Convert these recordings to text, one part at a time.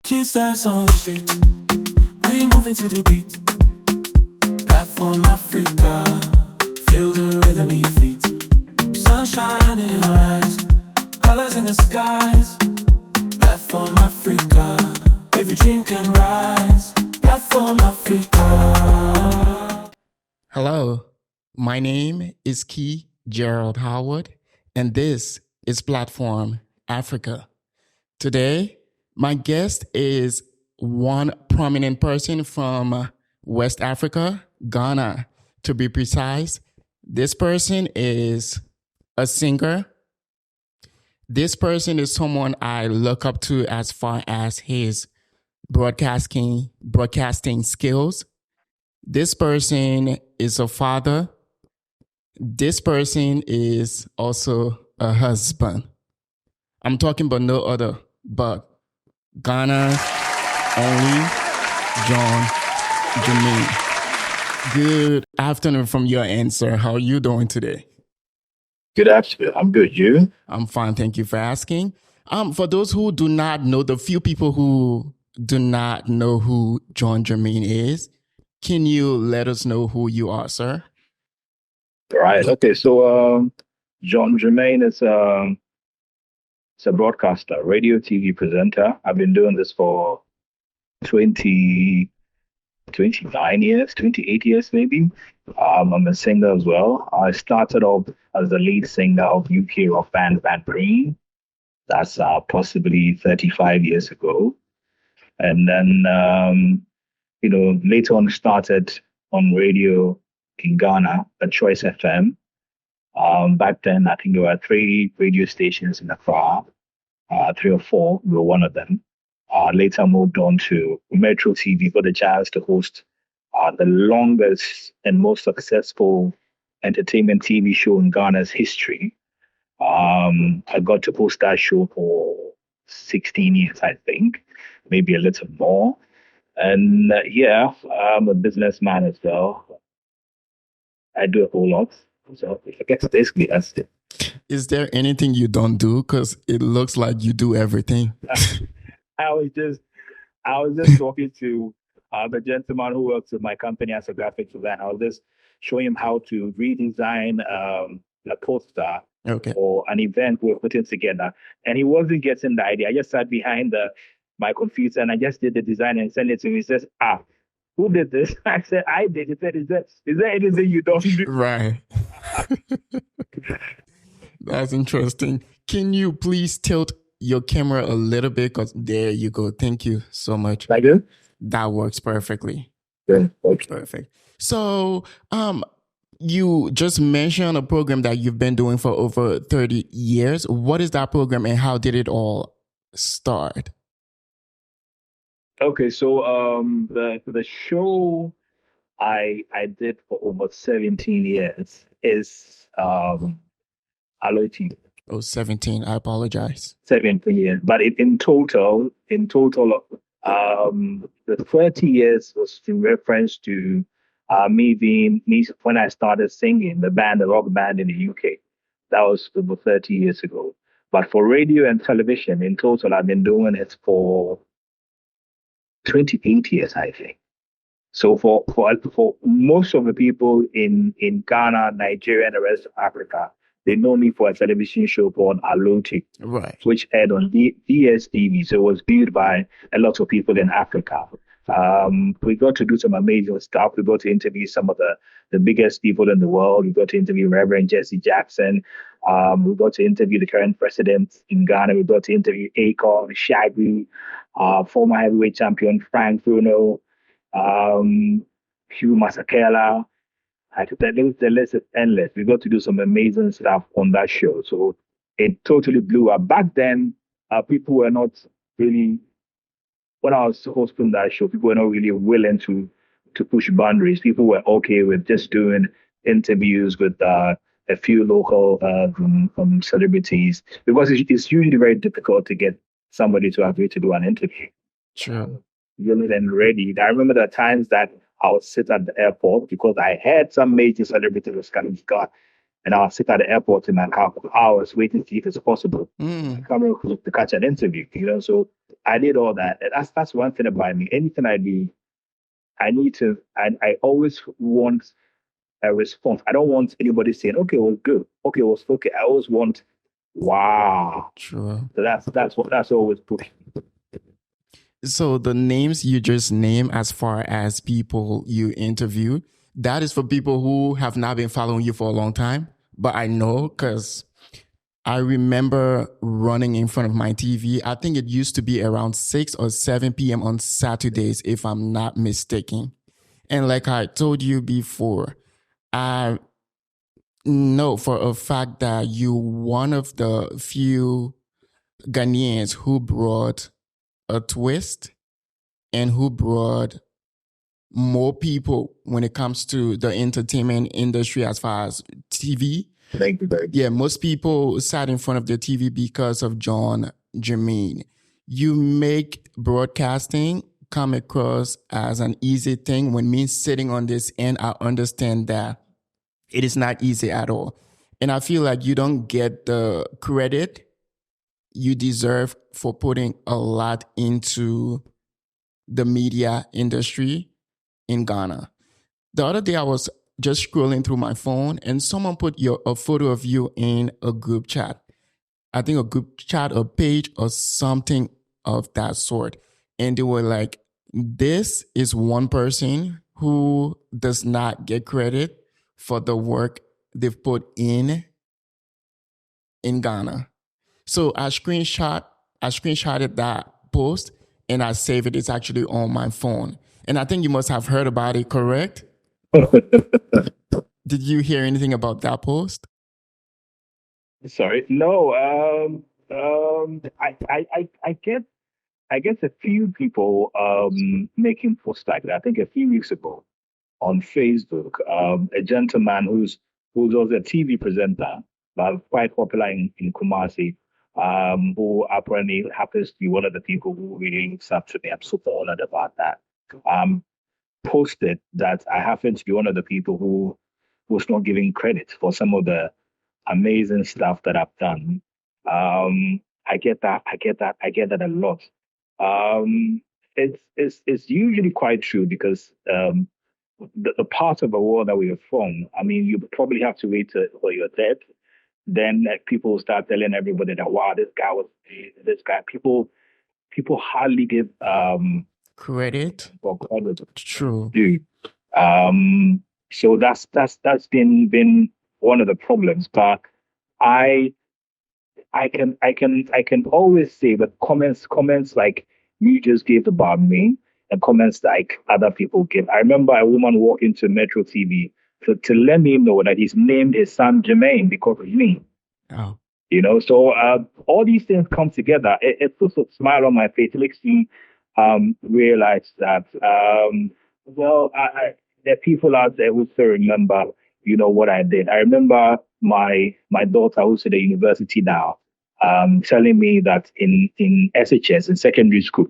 Kids dance on the street, we moving to the beat. Platform Africa, feel the rhythm in your feet. Sunshine in our eyes, colors in the skies. Platform Africa, every dream can rise. Platform Africa. Hello, my name is Key Gerald Howard, and this is Platform Africa. Today, my guest is one prominent person from West Africa, Ghana, to be precise. This person is a singer. This person is someone I look up to as far as his broadcasting skills. This person is a father. This person is also a husband. I'm talking about no other but Ghana's only Jon Germain. Good afternoon from your end, sir. How are you doing today? Good afternoon. I'm good. You? I'm fine. Thank you for asking. For those who do not know, the few people who do not know who Jon Germain is, can you let us know who you are, sir? Right. Okay. So, Jon Germain is a broadcaster, radio, TV presenter. I've been doing this for 20, 29 years, 28 years maybe. I'm a singer as well. I started off as the lead singer of UK rock band Green. That's possibly 35 years ago. And then, later on started on radio in Ghana at Choice FM. Back then, I think there were 3 radio stations in Accra, 3 or 4. We were one of them. Later moved on to Metro TV for the chance to host the longest and most successful entertainment TV show in Ghana's history. I got to host that show for 16 years, I think, maybe a little more. And I'm a businessman as well. I do a whole lot. So I guess basically that's it. Is there anything you don't do? Because it looks like you do everything. I was just talking to the gentleman who works with my company as a graphic designer. I was just showing him how to redesign a poster for an event we're putting together. And he wasn't getting the idea. I just sat behind my computer and I just did the design and sent it to him. He says, who did this? I said, I did. He said, is there anything you don't do? Right. That's interesting. Can you please tilt your camera a little bit? Because there you go. Thank you so much. Like this? That works perfectly. Good. Okay. Perfect. So, you just mentioned a program that you've been doing for over 30 years. What is that program and how did it all start? Okay, so the show I did for over 17 years is Aloyti. Oh, 17. I apologize. 17 years. But in total, the 30 years was in reference to me when I started singing the rock band in the UK. That was over 30 years ago. But for radio and television, in total, I've been doing it for 28 years, I think. So for most of the people in Ghana, Nigeria, and the rest of Africa, they know me for a television show called Aloyti, right, which aired on DSTV. So it was viewed by a lot of people in Africa. We got to do some amazing stuff. We got to interview some of the biggest people in the world. We got to interview Reverend Jesse Jackson. We got to interview the current president in Ghana. We got to interview Akon, Shaggy, former heavyweight champion Frank Bruno, Hugh Masakela. The list is endless. We got to do some amazing stuff on that show. So it totally blew up. Back then, people were not really, when I was hosting that show, people were not really willing to push boundaries. People were okay with just doing interviews with a few local celebrities, because it's usually very difficult to get somebody to agree to do an interview. True. And ready. I remember the times that I would sit at the airport because I had some major celebrities was coming. God, And I'll sit at the airport in my car for hours waiting to see if it's possible. Mm, Camera crew to catch an interview, So I did all that. And that's one thing about me. Anything I do, I need to, I always want a response. I don't want anybody saying, okay, it was good. Okay, it was okay. I always want, wow. true. So that's always push. So the names you just named as far as people you interview, that is for people who have not been following you for a long time. But I know because I remember running in front of my TV. I think it used to be around 6 or 7 p.m. on Saturdays, if I'm not mistaken. And like I told you before, I know for a fact that you one of the few Ghanaians who brought a twist and who brought more people when it comes to the entertainment industry as far as TV. Thank you very much. Yeah, most people sat in front of their TV because of Jon Germain. You make broadcasting come across as an easy thing. When me sitting on this end, I understand that it is not easy at all. And I feel like you don't get the credit you deserve for putting a lot into the media industry in Ghana. The other day I was just scrolling through my phone and someone put a photo of you in a group chat. I think a group chat, a page or something of that sort. And they were like, this is one person who does not get credit for the work they've put in Ghana. So I screenshotted that post and I saved it. It's actually on my phone. And I think you must have heard about it, correct? Did you hear anything about that post? Sorry. No, I get a few people making posts like that. I think a few weeks ago on Facebook, a gentleman who's also a TV presenter, but quite popular in Kumasi, who apparently happens to be one of the people who really looks up to me. I'm super honored about that. Um, Posted that I happen to be one of the people who was not giving credit for some of the amazing stuff that I've done. I get that. I get that a lot. Um, it's usually quite true because the part of the world that we are from, I mean, you probably have to wait till you're dead. Then people start telling everybody that wow, this guy was this guy. People hardly give Credit? for credit True. due. So that's been one of the problems. But I I can always say that comments like you just gave about me and comments like other people give. I remember a woman walking to Metro TV to let me know that he's named his son Germaine because of me. Oh, So all these things come together. It puts a smile on my face. It makes me realize that there are people out there who still remember, what I did. I remember my daughter who's at the university now, telling me that in SHS in secondary school,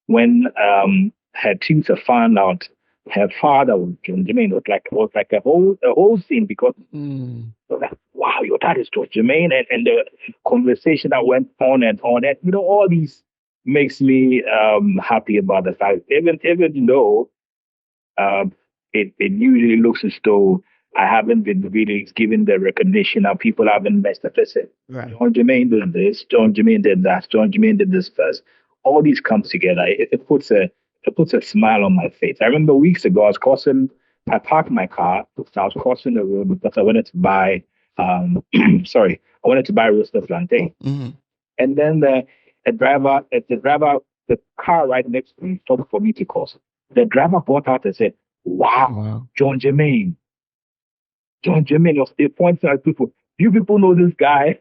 when her tutor found out her father was John Germain, it was like a whole scene because mm, like, wow, your dad is George Germain, and the conversation that went on and on, and all these makes me happy about the fact, even though it usually looks as though I haven't been really given the recognition that people haven't messed up. Listen, right. John Germain did this, John Germain did that, John Germain did this first. All these come together. It puts a smile on my face. I remember weeks ago I parked my car, so I was crossing the road because I wanted to buy sorry, I wanted to buy roasted plantain. Mm, And then the car right next to me stopped for me to cross. The driver bought out and said, wow, wow. John Germain. John Germain was pointing at people. You people know this guy.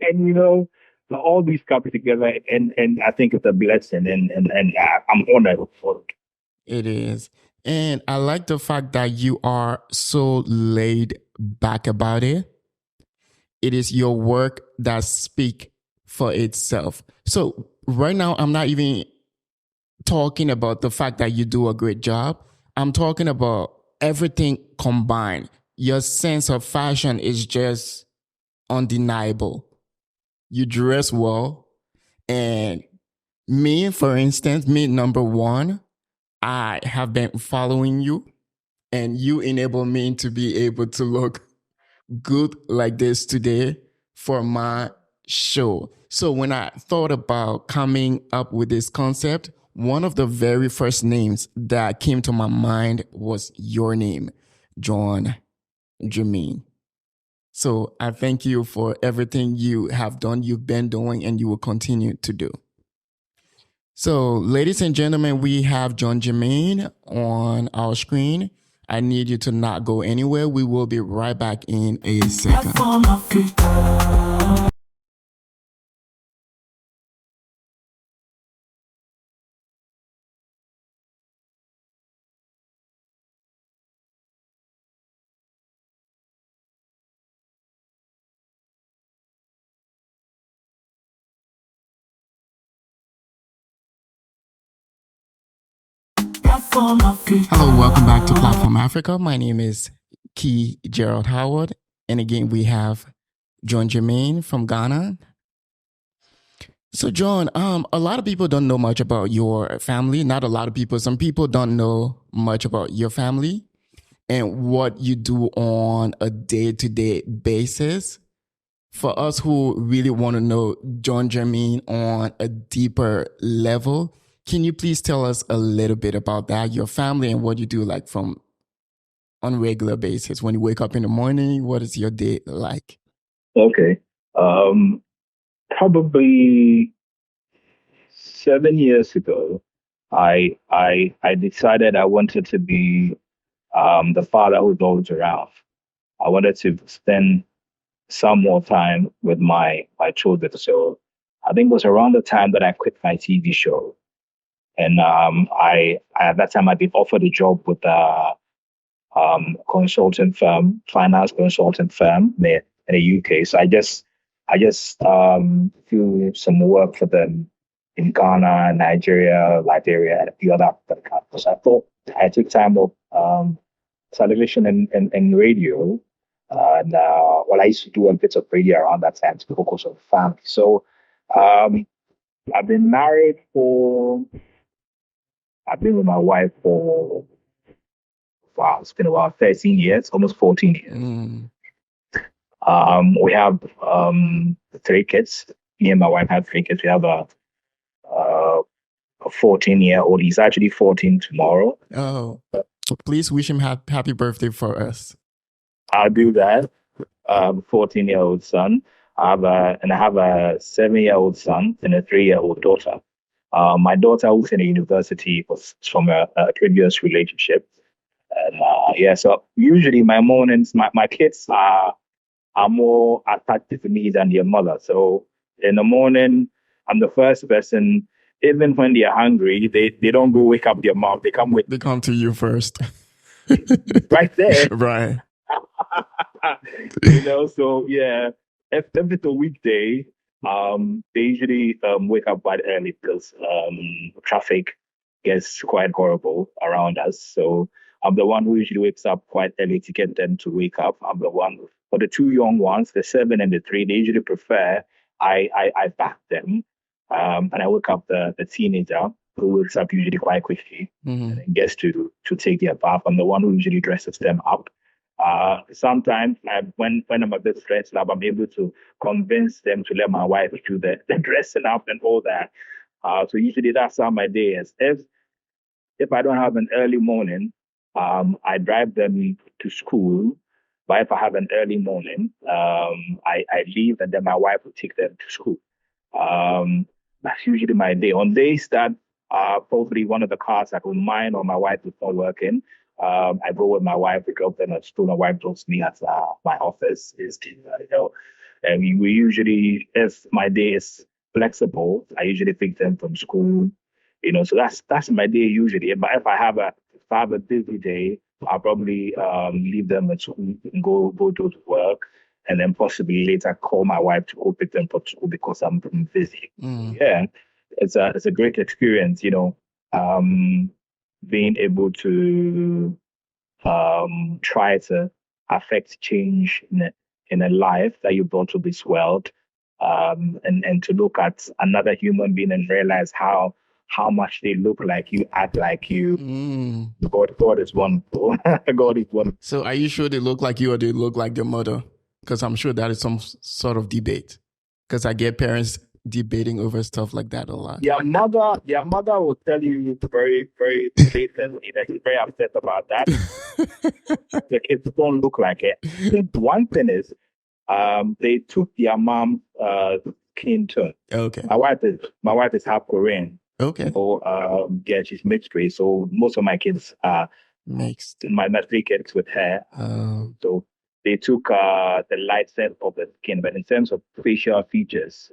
And all these come together and I think it's a blessing and I'm honored for it. It is. And I like the fact that you are so laid back about it. It is your work that speak for itself. So right now, I'm not even talking about the fact that you do a great job. I'm talking about everything combined. your sense of fashion is just undeniable. You dress well. And me, for instance, me number one, I have been following you and you enable me to be able to look good like this today for my show. So when I thought about coming up with this concept, one of the very first names that came to my mind was your name, Jon Germain. So I thank you for everything you have done, you've been doing, and you will continue to do. So, ladies and gentlemen, we have Jon Germain on our screen. I need you to not go anywhere. We will be right back in a second. Platform Africa. Platform Africa. Hello, welcome back to Platform Africa. My name is Key Gerald Howard. And again, we have Jon Germain from Ghana. So, Jon, a lot of people don't know much about your family. Not a lot of people. Some people don't know much about your family and what you do on a day-to-day basis. For us who really want to know Jon Germain on a deeper level, can you please tell us a little bit about that, your family, and what you do like from on a regular basis? When you wake up in the morning, what is your day like? Okay. Um, Probably 7 years ago, I decided I wanted to be the father who's always around. I wanted to spend some more time with my children. So I think it was around the time that I quit my TV show, and I at that time I'd been offered a job with consultant firm, finance consultant firm there in the UK. So I just do some work for them in Ghana, Nigeria, Liberia, and a few other countries. I thought I took time off television and radio. And well, I used to do a bit of radio around that time to focus on family. So um, I've been married for, I've been with my wife for, wow, it's been about 13 years, almost 14 years. Mm. We have three kids. Me and my wife have three kids. We have a 14-year-old. He's actually 14 tomorrow. Oh, please wish him happy birthday for us. I'll do that. 14-year-old son. I have a 7-year-old son and a 3-year-old daughter. My daughter, who's in the university, was from a previous relationship. And yeah, so usually my mornings, my kids are more attached to me than their mother. So in the morning, I'm the first person. Even when they're hungry, they don't go wake up their mom. They come with They come to you first. right there. Right. So yeah, if it's a weekday, they usually wake up quite early because traffic gets quite horrible around us. So I'm the one who usually wakes up quite early to get them to wake up. I'm the one for the two young ones, the 7 and the 3. They usually prefer I back them, and I wake up the teenager who wakes up usually quite quickly Mm-hmm. and gets to take their bath. I'm the one who usually dresses them up. Sometimes when I'm a bit stressed out, I'm able to convince them to let my wife do the dressing up and all that. So usually that's how my day is. If I don't have an early morning, I drive them to school. But if I have an early morning, I leave and then my wife will take them to school. That's usually my day. On days that probably one of the cars that mine or my wife is not working, I go with my wife, we drop them at school. My wife drops me at my office. And we usually, if my day is flexible, I usually pick them from school. So that's my day usually. But if I have a busy day, I'll probably leave them at school and go to work, and then possibly later call my wife to go pick them from school because I'm busy. Mm. Yeah, it's a great experience, being able to try to affect change in a life that you brought to this world, and to look at another human being and realize how much they look like you, act like you. Mm. God is wonderful. God is wonderful. So are you sure they look like you or they look like their mother? Because I'm sure that is some sort of debate. Because I get parents debating over stuff like that a lot. Their mother will tell you very, very blatantly that she's very upset about that. The kids don't look like it. I think one thing is, they took their mom skin tone. Okay. My wife is half Korean. Okay. So yeah, she's mixed race. So most of my kids are Mixed. my three kids with her. So they took the light set of the skin, but in terms of facial features,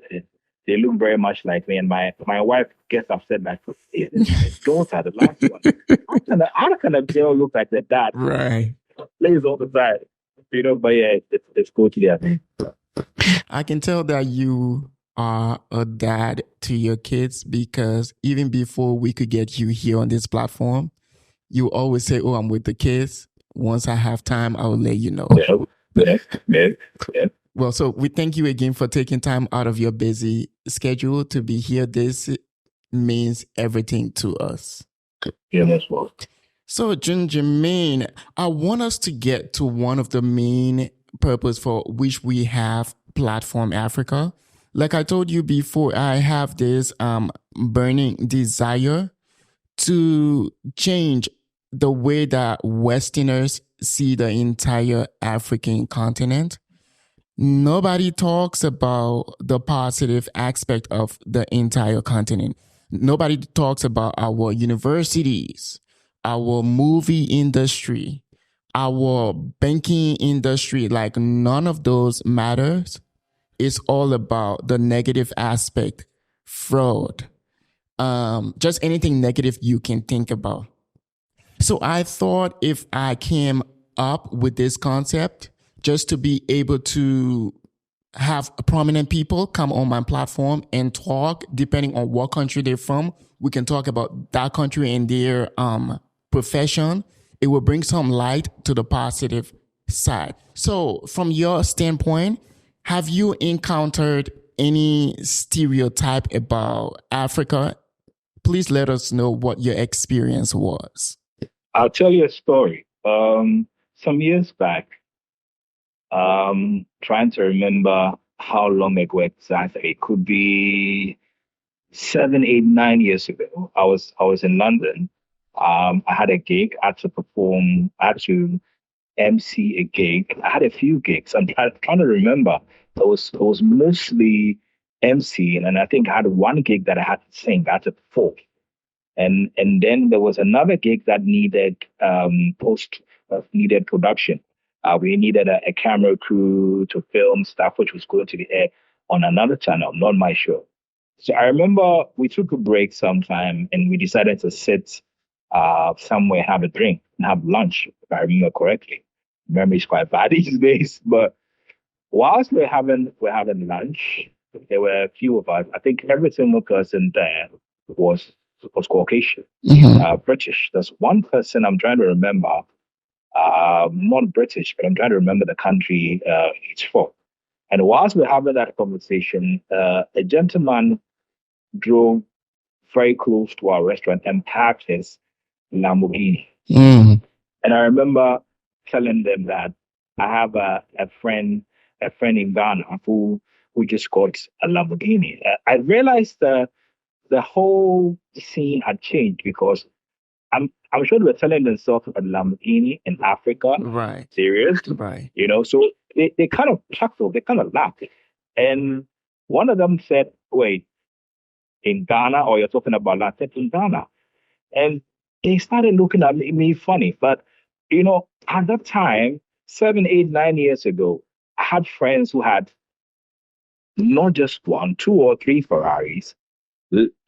they look very much like me. And my wife gets upset like, hey, this is my daughter, the last one. How can a girl look like the dad? Right. Plays all the time. But yeah, it's cool to there. I can tell that you are a dad to your kids because even before we could get you here on this platform, you always say, "Oh, I'm with the kids. Once I have time, I will let you know." Yeah. Well, so we thank you again for taking time out of your busy schedule to be here. This means everything to us. Yeah, that's well. So, Jon Germain, I want us to get to one of the main purpose for which we have Platform Africa. Like I told you before, I have this burning desire to change the way that Westerners see the entire African continent. Nobody talks about the positive aspect of the entire continent. Nobody talks about our universities, our movie industry, our banking industry. Like none of those matters. It's all about the negative aspect, fraud, just anything negative you can think about. So I thought if I came up with this concept just to be able to have prominent people come on my platform and talk, depending on what country they're from, we can talk about that country and their profession. It will bring some light to the positive side. So from your standpoint, have you encountered any stereotype about Africa? Please let us know what your experience was. I'll tell you a story. Some years back, trying to remember how long ago exactly. It could be 7, 8, 9 years ago. I was in London. I had a gig. I had to perform. I had to MC a gig. I had a few gigs. I'm trying to remember. It was mostly MC, and I think I had one gig that I had to sing. I had to perform. And then there was another gig that needed post needed production. We needed a camera crew to film stuff which was going to the air on another channel, not my show. So I remember we took a break sometime and we decided to sit somewhere, have a drink, and have lunch, if I remember correctly. Memory is quite bad these days, but whilst we're having lunch, there were a few of us. I think every single person there was was Caucasian, British. There's one person I'm trying to remember, not British, but I'm trying to remember the country he's from. And whilst we're having that conversation, a gentleman drove very close to our restaurant and parked his Lamborghini. Mm. And I remember telling them that I have a friend in Ghana who just got a Lamborghini. I realized the whole scene had changed because I'm sure they were telling themselves about Lamborghini in Africa. Right. Serious. Right. So they kind of chuckled, they kind of laughed. And one of them said, wait, in Ghana, or you're talking about that? I said, in Ghana. And they started looking at me funny. But, at that time, 7, 8, 9 years ago, I had friends who had not just one, two or three Ferraris,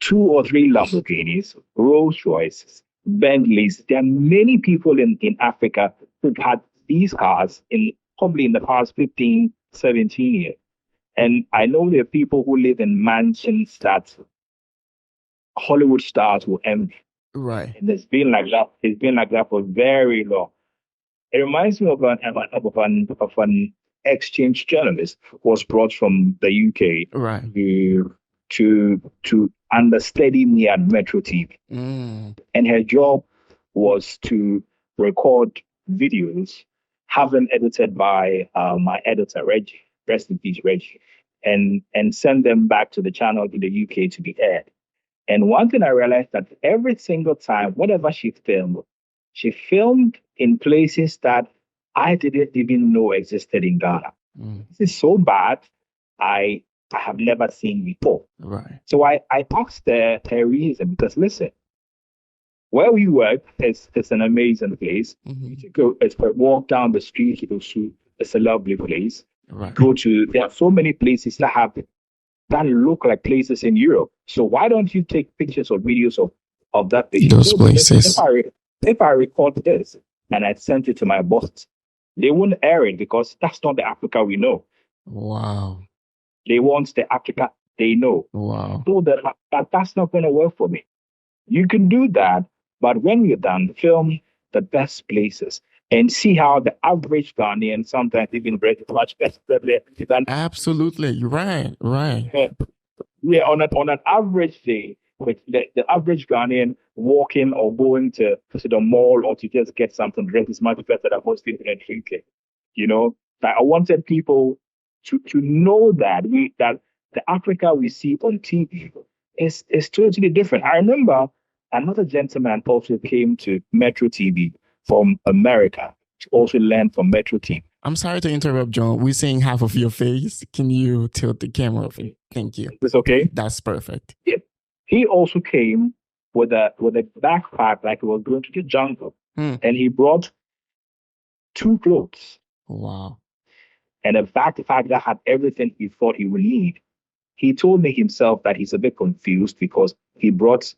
two or three Lamborghinis, Rolls Royces, Bentleys. There are many people in Africa who've had these cars probably in the past 15, 17 years. And I know there are people who live in mansions that Hollywood stars will envy. Right. And it's been like that. It's been like that for very long. It reminds me of an exchange journalist who was brought from the UK Right. to understudy me at Metro TV, Mm. and her job was to record videos, have them edited by my editor Reggie, rest in peace Reggie, and send them back to the channel in the UK to be aired. And one thing I realized that every single time, whatever she filmed in places that I didn't even know existed in Ghana. Mm. This is so bad. I have never seen before. Right. So I asked her reason because listen, where we work is an amazing place. Hmm. You should go it's a walk down the street, you go to it's a lovely place. Right. Go to there are so many places that look like places in Europe. So why don't you take pictures or videos of that place? Those So places. if I record this and I sent it to my boss, they wouldn't air it because that's not the Africa we know. Wow. They want the Africa they know. Wow. So that's not going to work for me. You can do that, but when you're done, film the best places and see how the average Ghanaian sometimes even break much better than Absolutely. You're right. Right. yeah, on an average day, with the average Ghanaian walking or going to the mall or to just get something to drink is much better than most people in the UK. You know, like I wanted people to know that the Africa we see on TV is totally different. I remember another gentleman also came to Metro TV from America to also learn from Metro TV. I'm sorry to interrupt, John. We're seeing half of your face. Can you tilt the camera over? Thank you. Is this okay? That's perfect. Yeah. He also came with a backpack like he was going to the jungle, Hmm. and he brought two clothes Wow. and a backpack that had everything he thought he would need. He told me himself that he's a bit confused because he brought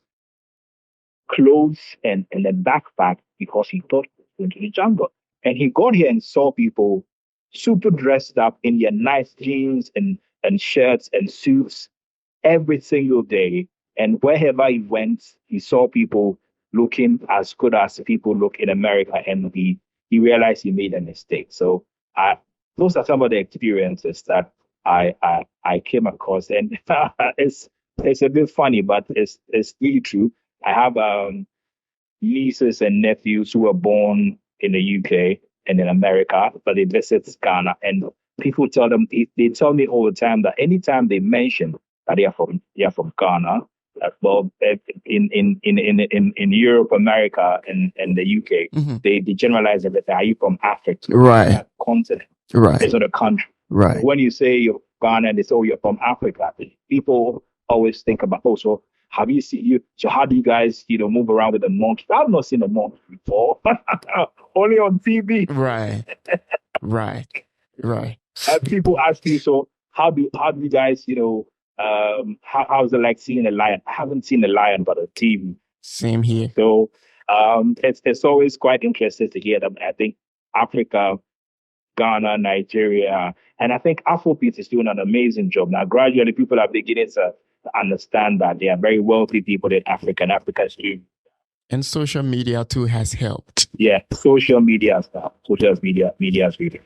clothes and a backpack because he thought he was going to the jungle. And he got here and saw people super dressed up in their nice jeans and shirts and suits every single day. And wherever he went, he saw people looking as good as people look in America. And he realized he made a mistake. So those are some of the experiences that I came across. And it's a bit funny, but it's really true. I have nieces and nephews who were born in the UK and in America, but they visit Ghana. And people tell them they tell me all the time that anytime they mention that they are from Ghana, in Europe, America, and the UK, Hmm. they generalize everything. Are you from Africa? Right. That continent. Right. It's not a country. Right. When you say you're Ghana, they say, oh, you're from Africa. People always think about, oh, so have you seen you? So how do you guys, move around with a monkey? I've not seen a monkey before, only on TV. Right. Right. Right. And people ask you, so how do you guys, how's it like seeing a lion? I haven't seen a lion, but a TV. Same here. So it's always quite interesting to hear them. I think Africa, Ghana, Nigeria, and I think Afrobeat is doing an amazing job. Now, gradually, people are beginning to understand that they are very wealthy people in Africa, and Africa is doing. And social media too has helped. Yeah, social media stuff. Media is really.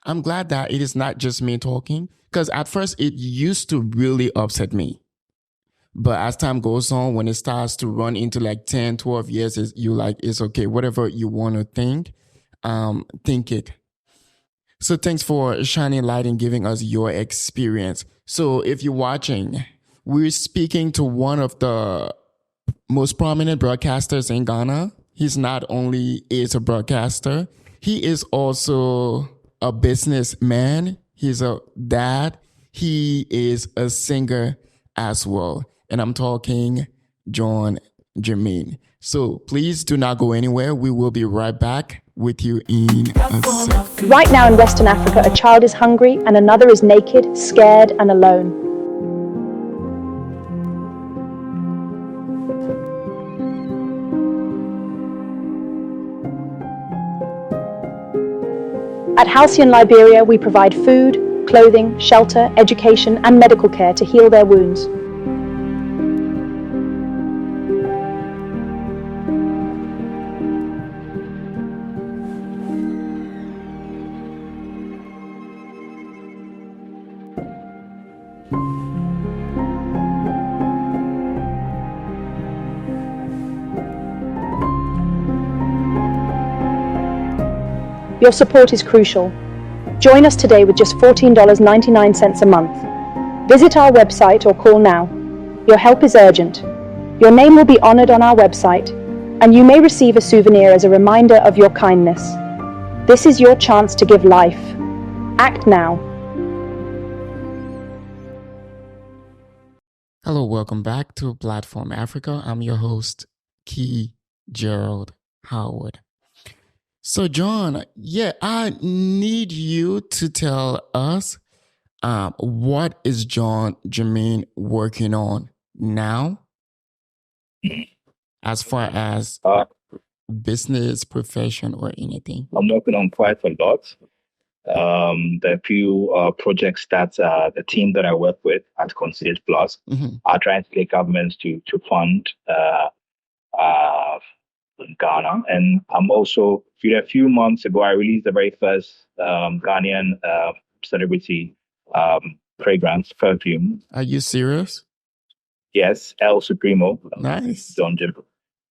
I'm glad that it is not just me talking, because at first it used to really upset me. But as time goes on, when it starts to run into like 10, 12 years, it's okay. Whatever you want to think it. So thanks for shining light and giving us your experience. So if you're watching, we're speaking to one of the most prominent broadcasters in Ghana. He's not only is a broadcaster, he is also a businessman. He's a dad. He is a singer as well. And I'm talking Jon Germain. So please do not go anywhere. We will be right back with you in a sec. Right now in Western Africa, a child is hungry and another is naked, scared, and alone. At Halcyon Liberia, we provide food, clothing, shelter, education, and medical care to heal their wounds. Your support is crucial. Join us today with just $14.99 a month. Visit our website or call now. Your help is urgent. Your name will be honored on our website, and you may receive a souvenir as a reminder of your kindness. This is your chance to give life. Act now. Hello, welcome back to Platform Africa. I'm your host, Key Gerald Howard. So, John, I need you to tell us what is Jon Germain working on now, as far as Uh, business, profession, or anything. I'm working on quite a lot. There are a few projects that the team that I work with at Concierge Plus are trying to get governments to fund in Ghana. And I'm also, a few months ago, I released the very first Ghanaian celebrity fragrance perfume. Are you serious? Yes, El Supremo. Nice. Jon Germain.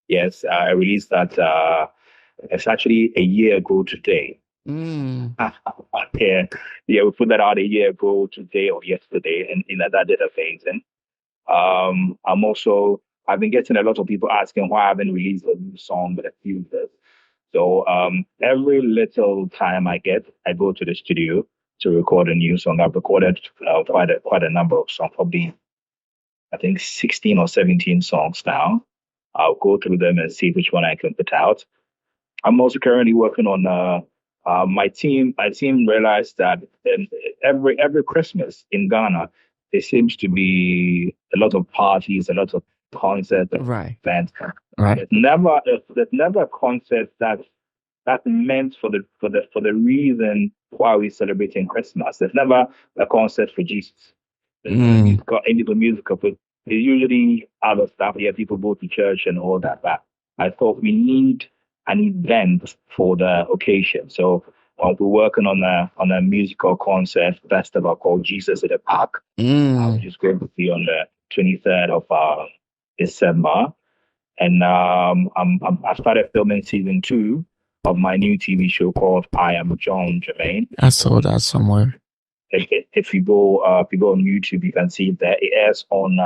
Yes, I released that. It's actually a year ago today. Yeah, we put that out a year ago today or yesterday, and in that data phase. And I've been getting a lot of people asking why I haven't released a new song with a few years. So every little time I get, I go to the studio to record a new song. I've recorded quite a number of songs, probably I think 16 or 17 songs now. I'll go through them and see which one I can put out. I'm also currently working on my team. My team realized that every Christmas in Ghana, there seems to be a lot of parties, a lot of concerts, Right. events. Right. There's never a concert that's meant for the reason why we're celebrating Christmas. There's never a concert for Jesus. There's never any musical, but it's usually other stuff. Yeah, people go to church and all that. But I thought we need an event for the occasion. So we're working on a musical concert festival called Jesus in the Park, which is going to be on the 23rd of December. And I started filming season 2 of my new TV show called I Am Jon Germain. I saw that somewhere. If you go on YouTube, you can see that it airs on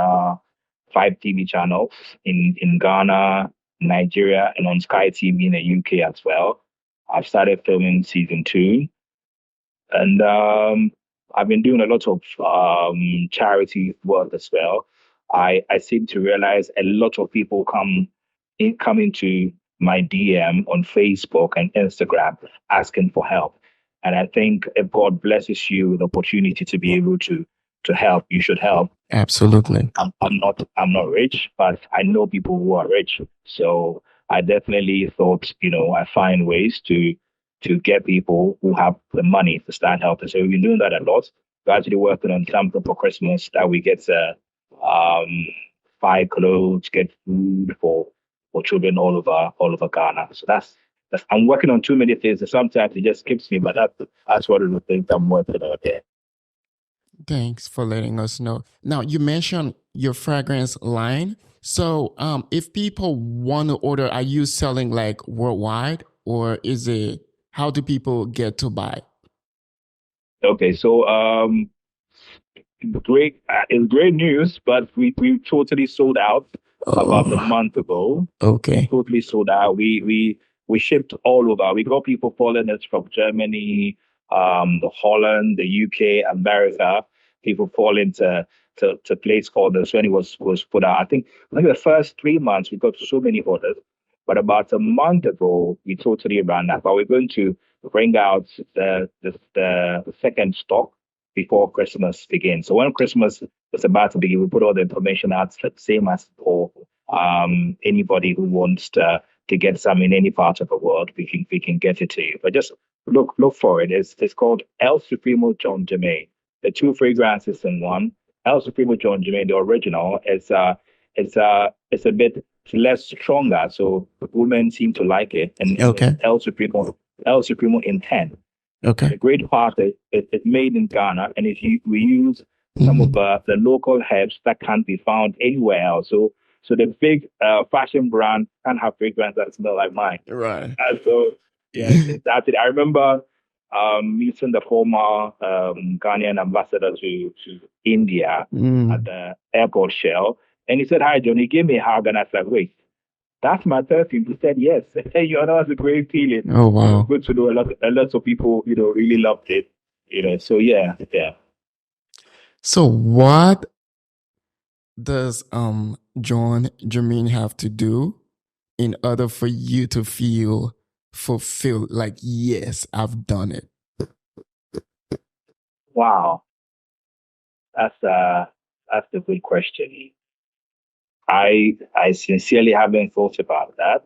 5 TV channels in Ghana, Nigeria, and on Sky TV in the UK as well. I've started filming season 2, and I've been doing a lot of charity work as well. I seem to realize a lot of people come into my DM on Facebook and Instagram asking for help. And I think if God blesses you with the opportunity to be able to help, you should help. Absolutely. I'm not rich, but I know people who are rich. So I definitely thought, I find ways to get people who have the money to start helping. So we've been doing that a lot. We're actually working on something for Christmas that we get buy clothes, get food for children all over Ghana. So that's I'm working on too many things. And sometimes it just keeps me, but that's one of the things I'm working on there. Thanks for letting us know. Now, you mentioned your fragrance line. So if people want to order, are you selling like worldwide, or is it, how do people get to buy? Okay, so it's great news, but we totally sold out about a month ago. Okay. Totally sold out. We shipped all over. We got people following us from Germany, the Holland, the UK, America. People falling to place orders when it was put out. I think the first 3 months we got so many orders, but about a month ago we totally ran out. But we're going to bring out the second stock before Christmas begins. So when Christmas is about to begin, we put all the information out, the same as for anybody who wants to get some in any part of the world. We can get it to you. But just look for it. It's called El Supremo Jon Germain. The 2 fragrances in one. El Supremo Jon Germain, the original, it's a bit less stronger, so women seem to like it. And Okay. El Supremo in 10. Okay. The great part is it's made in Ghana, and we use some of the local herbs that can't be found anywhere else. So the big fashion brand can't have fragrance that smell like mine. Right. Yes, that's it. I remember meeting the former Ghanaian ambassador to India at the airport shell, and he said, "Hi, John." He gave me a hug, and I said, "Wait, that's my perfume." He said, "Yes." Hey, that was a great feeling. Oh wow. Good to know a lot of people, really loved it. So yeah, yeah. So what does Jon Germain have to do in order for you to feel fulfilled? Like, yes, I've done it. Wow, that's a good question. I sincerely haven't thought about that.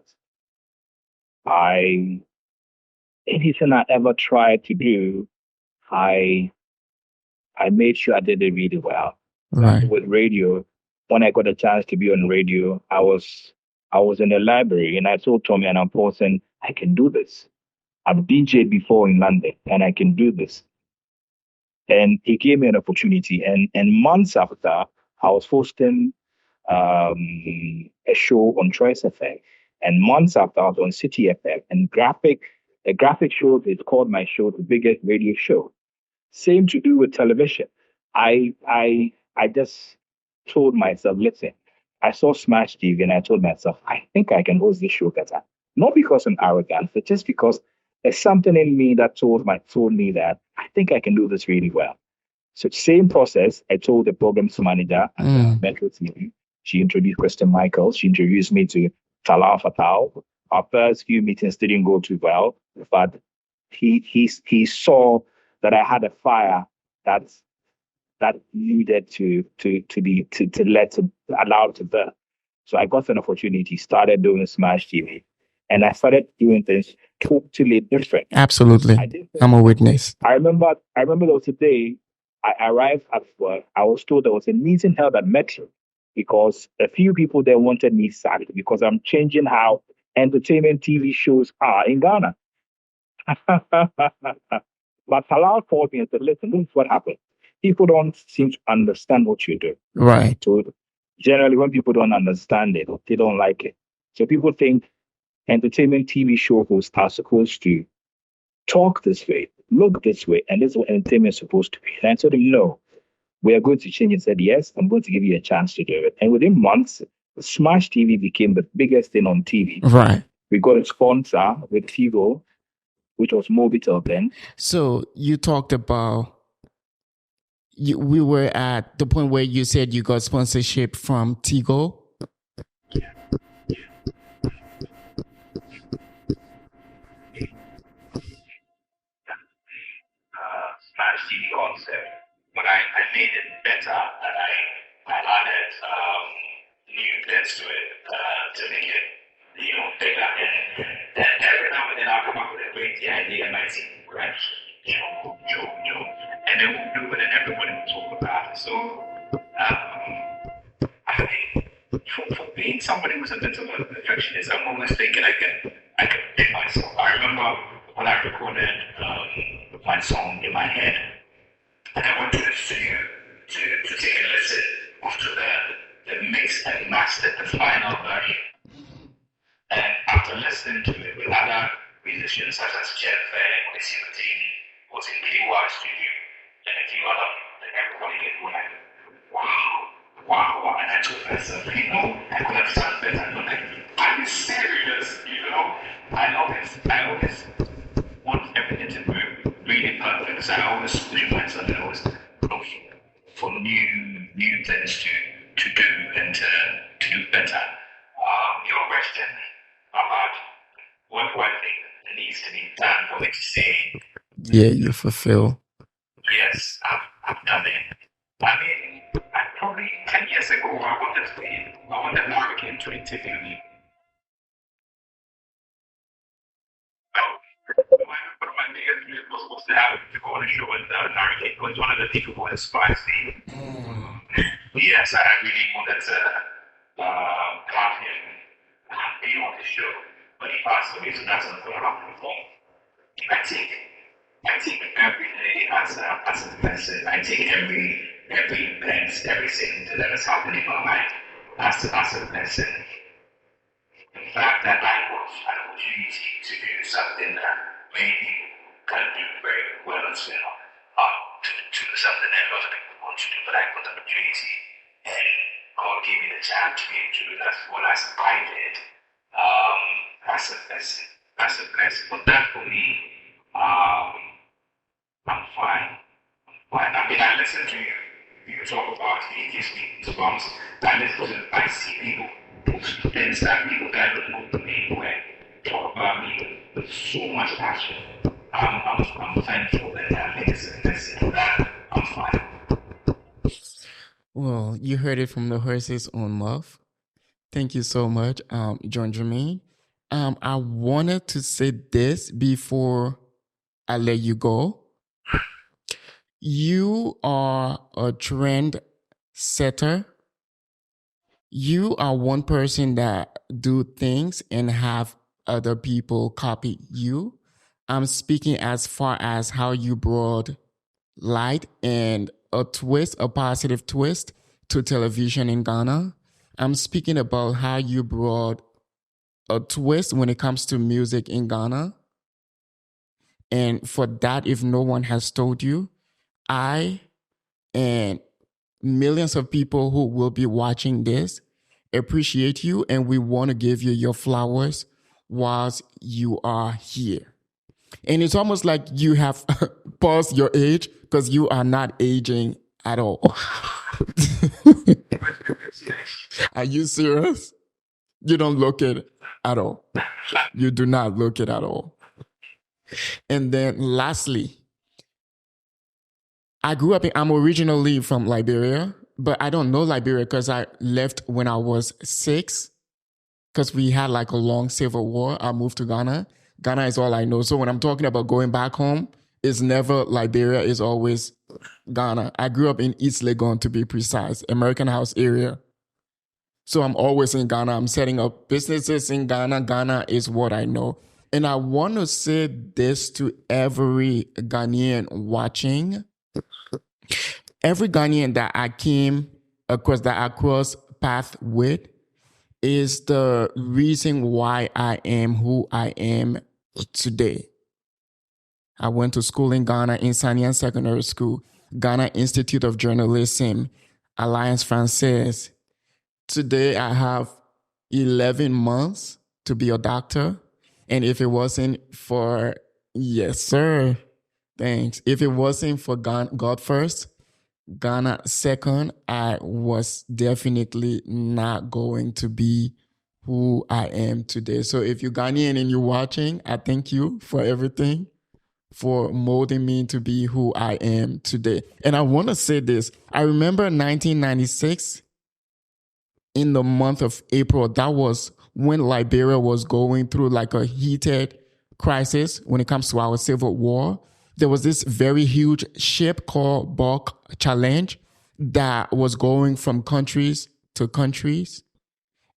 I Anything I ever tried to do, I I made sure I did it really well. Right. With radio, when I got a chance to be on radio, I was in the library and I told Tommy and I'm person, I can do this. I've DJed before in London and I can do this. And he gave me an opportunity. And months after, I was hosting a show on Choice FM. And months after, I was on City FM. And the graphic show is called my show, the biggest radio show. Same to do with television. I just told myself, listen, I saw Smash TV and I told myself, I think I can host this show better. Not because I'm arrogant, but just because there's something in me that told me that I think I can do this really well. So same process, I told the programs manager at Metro TV. She introduced Kristen Michaels. She introduced me to Talal Fatal. Our first few meetings didn't go too well, but he saw that I had a fire that's that needed to allow to burn. So I got an opportunity, started doing Smash TV, and I started doing things totally different. Absolutely. I'm a witness. I remember there was a day I arrived at work. I was told there was a meeting held at Metro because a few people there wanted me sacked because I'm changing how entertainment TV shows are in Ghana. But Talal called me and said, listen, this is what happened. People don't seem to understand what you do. Right. So generally, when people don't understand it, they don't like it. So people think entertainment TV show hosts are supposed to talk this way, look this way, and this is what entertainment is supposed to be. And I told him, no, we are going to change. He said, yes, I'm going to give you a chance to do it. And within months, Smash TV became the biggest thing on TV. Right. We got a sponsor with Tigo, which was Mobitel then. So you talked about we were at the point where you said you got sponsorship from Tigo. Smash TV concept, but I made it better and I added new bits to it to make it bigger. And every now and then I'll come up with a great idea and I think, right, Joe, and then we'll do it and everybody will talk about it. So I think for being somebody who's a bit of a perfectionist, I'm always thinking I can pick myself. I remember when I recorded my song in my head, and I went to the studio to take a listen after the mix and master, the final version. And after listening to it with other musicians such as Jeff Kwesi Matini, was in KY Studio, and a few other, and everybody get like, wow. And I told myself, I could have done better. I'm like, are you serious? I always want everything to be really perfect. So I always push myself and always look for new things to do and to do better. Your question about what thing that needs to be done for me to say, yeah, you fulfill. yes, I've done it. I mean, probably 10 years ago, I wanted American to interview me. One of my biggest dreams was to have to go on a show with American because one of the people who inspires me. Yes, I really wanted to have him be on the show, but he passed away, so that's not going to happen for me. I take every day as a person. I take every event, everything that is happening in my life as a person. In fact, that I was an opportunity to do something that many people can do very well as well to something that a lot of people want to do, but I got the opportunity and God gave me the chance to be able to do that. What I did, that's a blessing. That's a blessing. But that for me, I'm fine. I mean, I listen to you. You talk about it gives me goosebumps. I see people post events that people that don't know the name where talk about me with so much passion. I'm thankful that I think it's a blessing for that. I'm fine. Well, you heard it from the horse's own mouth. Thank you so much, Jon Germain. I wanted to say this before I let you go. You are a trend setter. You are one person that do things and have other people copy you. I'm speaking as far as how you brought light and a twist, a positive twist to television in Ghana. I'm speaking about how you brought a twist when it comes to music in Ghana. And for that, if no one has told you, I and millions of people who will be watching this appreciate you, and we want to give you your flowers whilst you are here. And it's almost like you have paused your age because you are not aging at all. Are you serious? You don't look it at all. You do not look it at all. And then lastly, I'm originally from Liberia, but I don't know Liberia because I left when I was 6 because we had like a long civil war. I moved to Ghana. Ghana is all I know. So when I'm talking about going back home, it's never Liberia, it's always Ghana. I grew up in East Legon, to be precise, American House area. So I'm always in Ghana. I'm setting up businesses in Ghana. Ghana is what I know. And I want to say this to every Ghanaian watching. Every Ghanaian that I came across, that I crossed path with, is the reason why I am who I am today. I went to school in Ghana, in Sanian Secondary School, Ghana Institute of Journalism, Alliance Française. Today I have 11 months to be a doctor. And if it wasn't for, yes, sir, thanks. If it wasn't for God first, Ghana second, I was definitely not going to be who I am today. So if you're Ghanaian and you're watching, I thank you for everything, for molding me to be who I am today. And I want to say this. I remember 1996, in the month of April, that was when Liberia was going through like a heated crisis when it comes to our civil war. There was this very huge ship called Bulk Challenge that was going from countries to countries.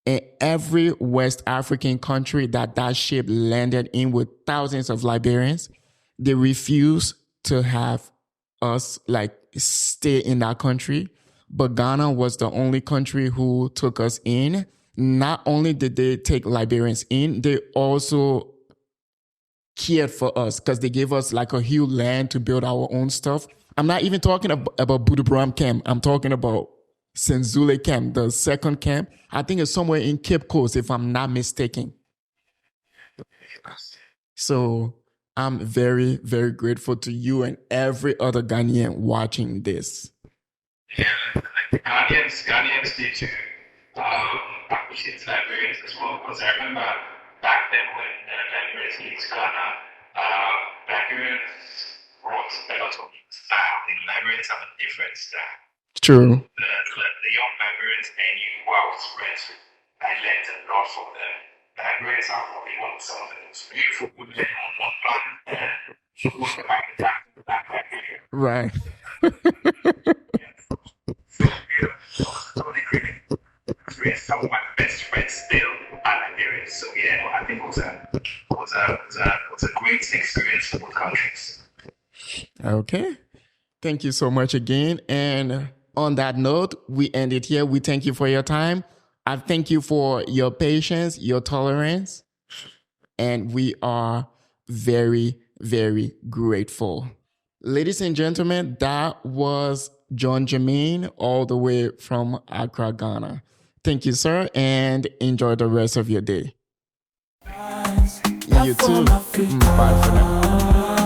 And every West African country that ship landed in with thousands of Liberians, they refused to have us like stay in that country. But Ghana was the only country who took us in. Not only did they take Liberians in, they also cared for us because they gave us like a huge land to build our own stuff. I'm not even talking about Budubram camp. I'm talking about Senzule camp, the second camp. I think it's somewhere in Cape Coast, if I'm not mistaken. So I'm very, very grateful to you and every other Ghanaian watching this. Yeah, like Ghanaians need to appreciate Liberians as well, because I remember back then when Liberians came to Ghana, Liberians brought a lot of style. The Liberians have a different style. True. The young Liberians and you who I was friends with, I learned a lot from them. Liberians are probably one of some of the most beautiful women on one planet. Right. Some of my best friends still are Liberians. So yeah, I think it was a great experience for both countries. Okay. Thank you so much again. And on that note, we end it here. We thank you for your time. I thank you for your patience, your tolerance. And we are very very grateful. Ladies and gentlemen, that was Jon Germain all the way from Accra, Ghana. Thank you, sir, and enjoy the rest of your day. You too. Bye for now.